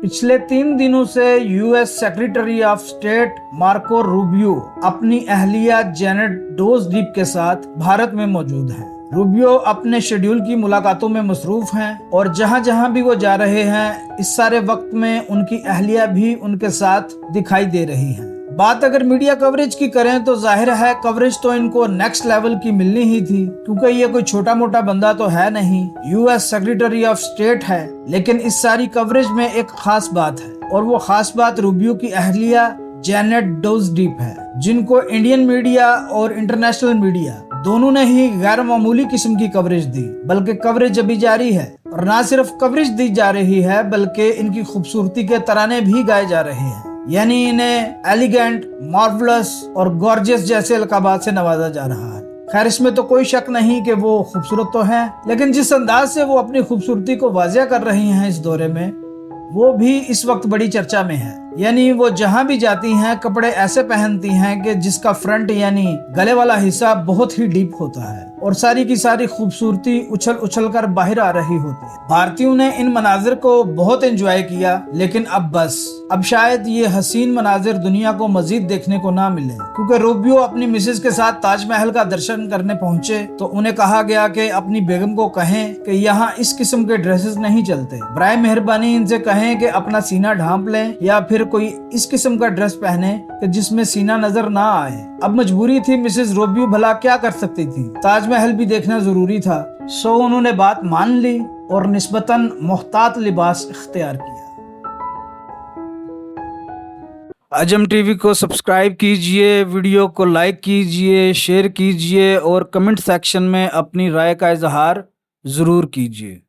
पिछले 3 दिनों से US secretary of state Marco Rubio अपनी अहलिया जेनेट डोजडीप के साथ भारत में मौजूद हैं। रूबियो अपने शेड्यूल की मुलाकातों में मसरूफ हैं और जहां जहां भी वो जा रहे हैं इस सारे वक्त में उनकी अहलिया भी उनके साथ दिखाई दे रही हैं। बात अगर मीडिया कवरेज की करें तो जाहिर है कवरेज तो इनको नेक्स्ट लेवल की मिलनी ही थी, क्योंकि ये कोई छोटा मोटा बंदा तो है नहीं, यूएस सेक्रेटरी ऑफ स्टेट है। लेकिन इस सारी कवरेज में एक खास बात है और वो खास बात रूबियो की अहलिया जेनेट डोजडीप है, जिनको इंडियन मीडिया और इंटरनेशनल मीडिया दोनों ने ही गैर मामूली किस्म की कवरेज दी। बल्कि कवरेज अभी जारी है और न सिर्फ कवरेज दी जा रही है बल्कि इनकी खूबसूरती के तराने भी गाए जा रहे हैं। यानी इन्हें एलिगेंट, मार्वलस और गॉर्जियस जैसे अलकाबात से नवाजा जा रहा है। खैर इसमें तो कोई शक नहीं कि वो खूबसूरत तो हैं, लेकिन जिस अंदाज से वो अपनी खूबसूरती को वाज़िया कर रही हैं इस दौरे में, वो भी इस वक्त बड़ी चर्चा में है। यानी वो जहां भी जाती हैं कपड़े ऐसे पहनती हैं कि जिसका फ्रंट यानी गले वाला हिस्सा बहुत ही डीप होता है और सारी की सारी खूबसूरती उछल उछल कर बाहर आ रही होती है। भारतीयों ने इन मनाजिर को बहुत एंजॉय किया, लेकिन अब बस अब शायद ये हसीन मनाजिर दुनिया को मजीद देखने को ना मिले, क्योंकि रूबियो अपनी मिसेज के साथ ताजमहल का दर्शन करने पहुंचे तो उन्हें कहा गया कि अपनी बेगम को कहें कि यहाँ इस किस्म के ड्रेसेस नहीं चलते, बराए मेहरबानी इनसे कहें कि अपना सीना ढांप लें या फिर कोई इस किस्म का ड्रेस पहने कि जिसमें सीना नजर ना आए। अब मजबूरी थी मिसेस रूबियो, भला क्या कर सकती थी, ताजमहल भी देखना जरूरी था। सो उन्होंने बात मान ली और निस्बतन मोहतात लिबास इख्तियार किया। अजम टीवी को सब्सक्राइब कीजिए, वीडियो को लाइक कीजिए, शेयर कीजिए और कमेंट सेक्शन में अपनी राय का इजहार जरूर कीजिए।